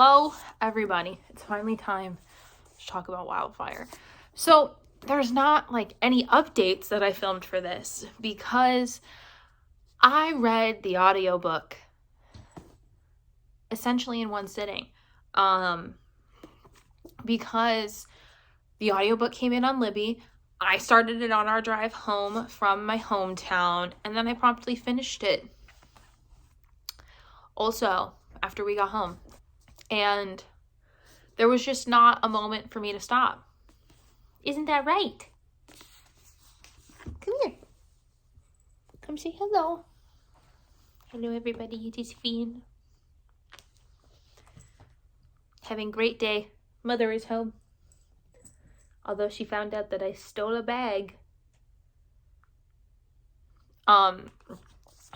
Hello, everybody. It's finally time to talk about Wildfire. So, there's not like any updates that I filmed for this because I read the audiobook essentially in one sitting. Because the audiobook came in on Libby. I started it on our drive home from my hometown, and then I promptly finished it also after we got home. And there was just not a moment for me to stop. Isn't that right? Come here. Come say hello. Hello, everybody. It is Fiend. Having a great day. Mother is home. Although she found out that I stole a bag.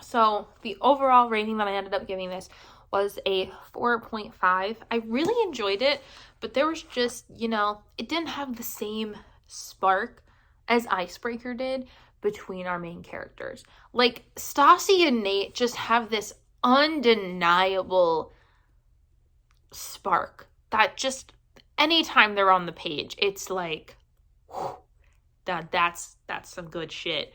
So the overall rating that I ended up giving this was a 4.5. I really enjoyed it, but there was just, it didn't have the same spark as Icebreaker did between our main characters. Like, Stassi and Nate just have this undeniable spark that just, anytime they're on the page, it's like, whew, that's some good shit.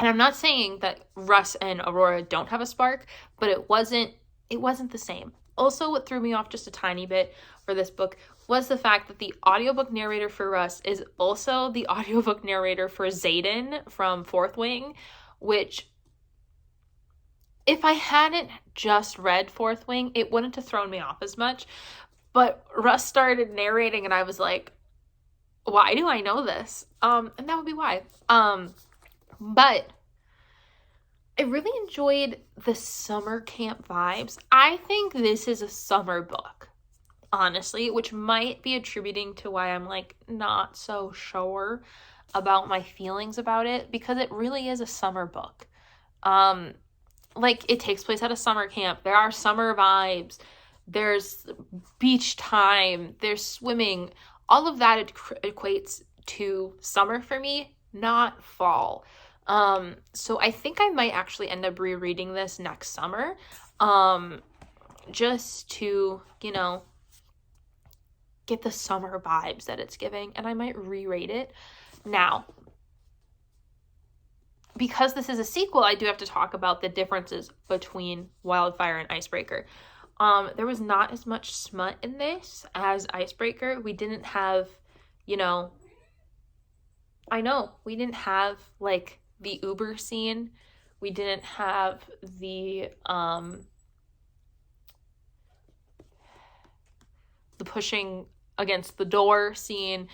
And I'm not saying that Russ and Aurora don't have a spark, but it wasn't the same. Also, what threw me off just a tiny bit for this book was the fact that the audiobook narrator for Russ is also the audiobook narrator for Xaden from Fourth Wing, which, if I hadn't just read Fourth Wing, it wouldn't have thrown me off as much. But Russ started narrating and I was like, why do I know this? And that would be why. But I really enjoyed the summer camp vibes. I think this is a summer book, honestly, which might be attributing to why I'm like not so sure about my feelings about it, because it really is a summer book. Like, it takes place at a summer camp. There are summer vibes. There's beach time. There's swimming. All of that equates to summer for me, not fall. So I think I might actually end up rereading this next summer, just to, get the summer vibes that it's giving, and I might re-rate it. Now, because this is a sequel, I do have to talk about the differences between Wildfire and Icebreaker. There was not as much smut in this as Icebreaker. We didn't have, we didn't have, like, the Uber scene. We didn't have the pushing against the door scene.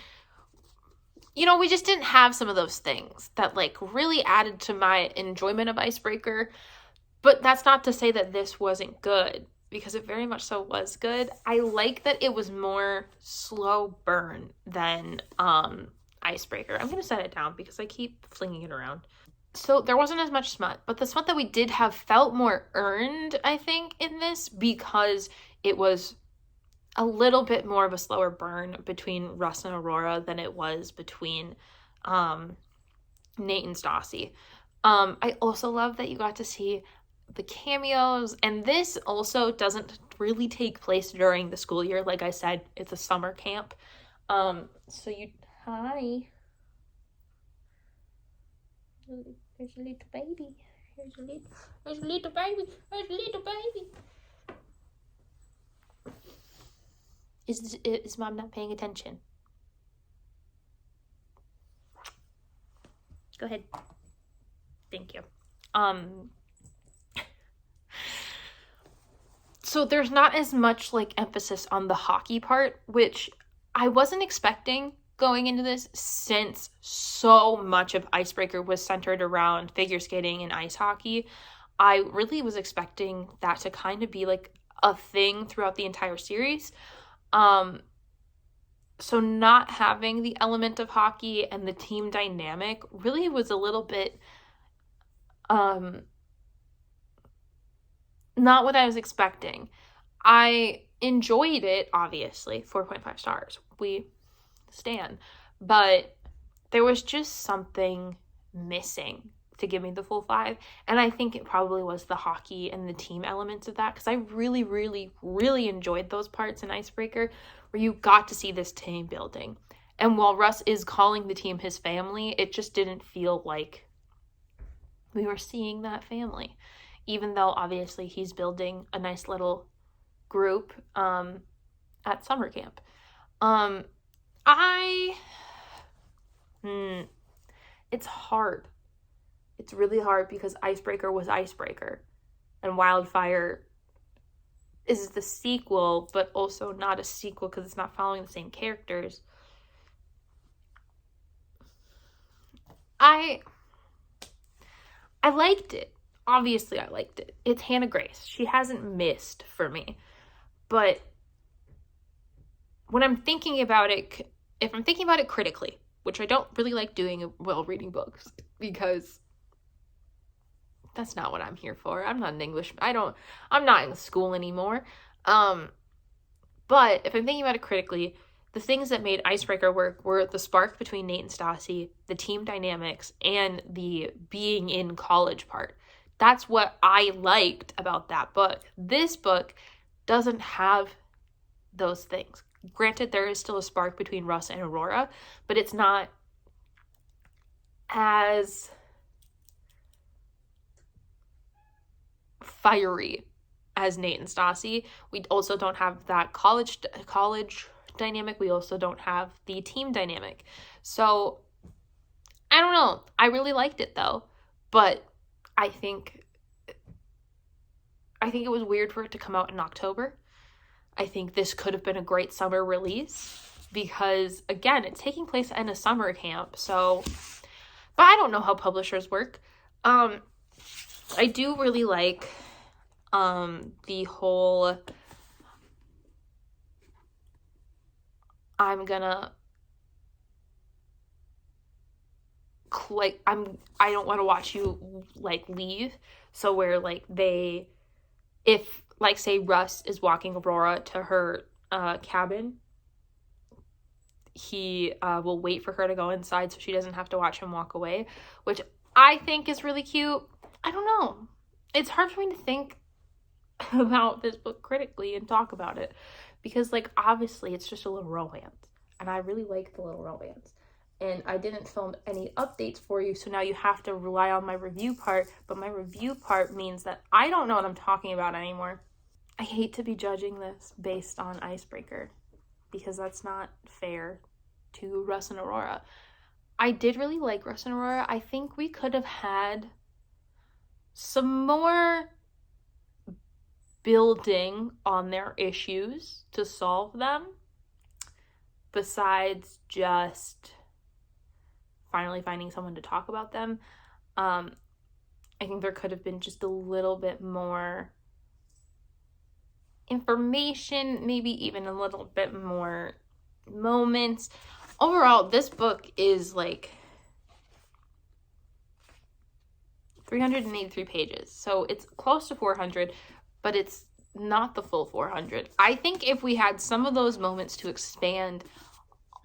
We just didn't have some of those things that, like, really added to my enjoyment of Icebreaker. But that's not to say that this wasn't good, because it very much so was good. I like that it was more slow burn than Icebreaker. I'm going to set it down because I keep flinging it around. So there wasn't as much smut, but the smut that we did have felt more earned, I think, in this, because it was a little bit more of a slower burn between Russ and Aurora than it was between Nate and Stassi. I also love that you got to see the cameos, and this also doesn't really take place during the school year. Like I said, it's a summer camp. Hi. There's a little baby. There's a little baby. There's a little baby. Is Mom not paying attention? Go ahead. Thank you. So there's not as much, like, emphasis on the hockey part, which I wasn't expecting going into this, since so much of Icebreaker was centered around figure skating and ice hockey. I really was expecting that to kind of be like a thing throughout the entire series. So not having the element of hockey and the team dynamic really was a little bit not what I was expecting. I enjoyed it, obviously. 4.5 stars. We stand. But there was just something missing to give me the full 5. And I think it probably was the hockey and the team elements of that, because I really, really, really enjoyed those parts in Icebreaker where you got to see this team building. And while Russ is calling the team his family, it just didn't feel like we were seeing that family, even though obviously he's building a nice little group at summer camp. It's hard. It's really hard because Icebreaker was Icebreaker, and Wildfire is the sequel, but also not a sequel because it's not following the same characters. I liked it. Obviously, I liked it. It's Hannah Grace. She hasn't missed for me. But when I'm thinking about it, if I'm thinking about it critically, which I don't really like doing while reading books, because that's not what I'm here for. I'm not an English. I'm not in school anymore. But if I'm thinking about it critically, the things that made Icebreaker work were the spark between Nate and Stassi, the team dynamics, and the being in college part. That's what I liked about that book. This book doesn't have those things. Granted, there is still a spark between Russ and Aurora, but it's not as fiery as Nate and Stassi. We also don't have that college dynamic. We also don't have the team dynamic. So I don't know. I really liked it though, but I think it was weird for it to come out in October. I think this could have been a great summer release because, again, it's taking place in a summer camp. So, but I don't know how publishers work. I do really like the whole I don't want to watch you like leave. So where like if like say Russ is walking Aurora to her cabin, he will wait for her to go inside so she doesn't have to watch him walk away, which I think is really cute. I don't know. It's hard for me to think about this book critically and talk about it because like obviously it's just a little romance and I really like the little romance. And I didn't film any updates for you, so now you have to rely on my review part, but my review part means that I don't know what I'm talking about anymore. I hate to be judging this based on Icebreaker, because that's not fair to Russ and Aurora. I did really like Russ and Aurora. I think we could have had some more building on their issues to solve them, besides just finally finding someone to talk about them. I think there could have been just a little bit more information, maybe even a little bit more moments. Overall, this book is like 383 pages, so it's close to 400, but it's not the full 400. I think if we had some of those moments to expand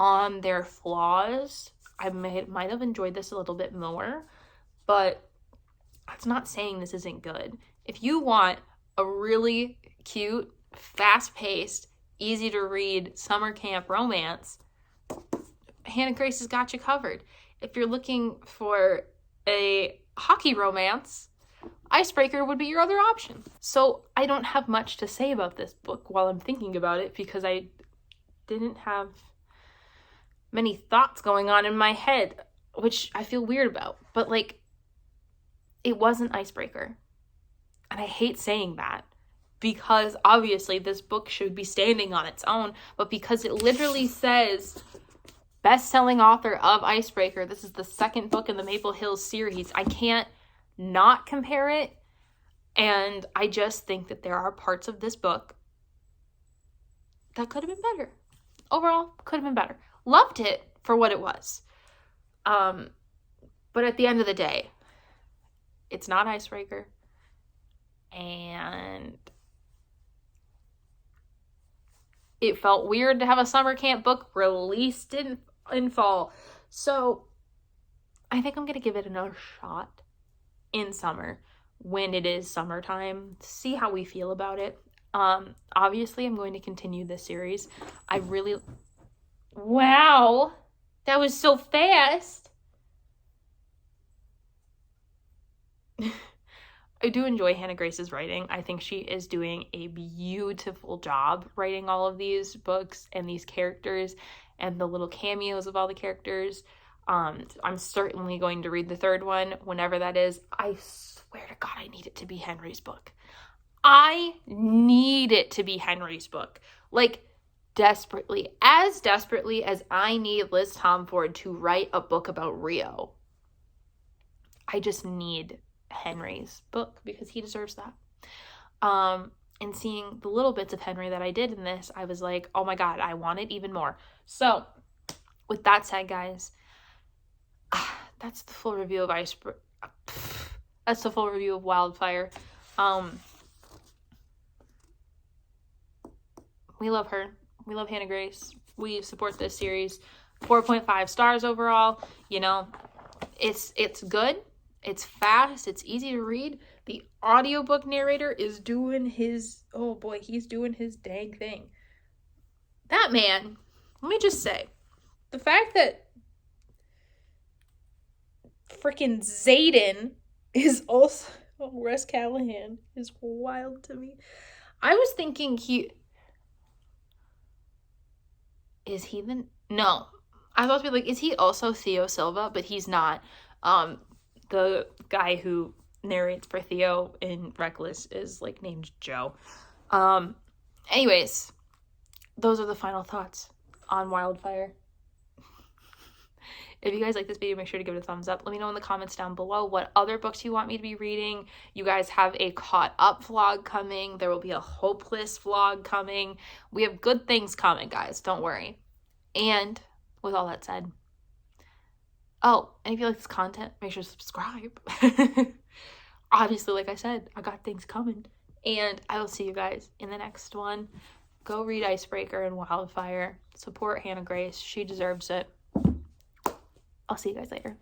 on their flaws, I might have enjoyed this a little bit more, but that's not saying this isn't good. If you want a really cute, fast-paced, easy-to-read summer camp romance, Hannah Grace has got you covered. If you're looking for a hockey romance, Icebreaker would be your other option. So I don't have much to say about this book while I'm thinking about it because I didn't have many thoughts going on in my head, which I feel weird about. But like, it wasn't Icebreaker. And I hate saying that because obviously this book should be standing on its own, but because it literally says best-selling author of Icebreaker, this is the second book in the Maple Hills series, I can't not compare it. And I just think that there are parts of this book that could have been better. Overall, could have been better. Loved it for what it was. But at the end of the day, it's not Icebreaker. And it felt weird to have a summer camp book released in fall. So I think I'm going to give it another shot. in summer when it is summertime, see how we feel about it. Obviously, I'm going to continue this series. I really... Wow! That was so fast! I do enjoy Hannah Grace's writing. I think she is doing a beautiful job writing all of these books and these characters and the little cameos of all the characters. I'm certainly going to read the third one whenever that is. I swear to God, I need it to be Henry's book. I need it to be Henry's book. Like, desperately. As desperately as I need Liz Tomford to write a book about Rio. I just need Henry's book because he deserves that. And seeing the little bits of Henry that I did in this, I was like, oh my God, I want it even more. So, with that said, guys, that's the full review of Icebreaker. That's the full review of Wildfire. We love her. We love Hannah Grace. We support this series. 4.5 stars overall. You know, it's good. It's fast. It's easy to read. The audiobook narrator is doing his, oh boy, he's doing his dang thing. That man, let me just say, the fact that freaking Zayden is also, Russ Callahan is wild to me. I was thinking is he no. I was about to be like, is he also Theo Silva? But he's not. The guy who narrates for Theo in Reckless is like named Joe. Anyways, those are the final thoughts on Wildfire. If you guys like this video, make sure to give it a thumbs up. Let me know in the comments down below what other books you want me to be reading. You guys have a caught up vlog coming. There will be a hopeless vlog coming. We have good things coming, guys. Don't worry. And with all that said, oh, and if you like this content, make sure to subscribe. Obviously, like I said, I got things coming. And I will see you guys in the next one. Go read Icebreaker and Wildfire. Support Hannah Grace. She deserves it. I'll see you guys later.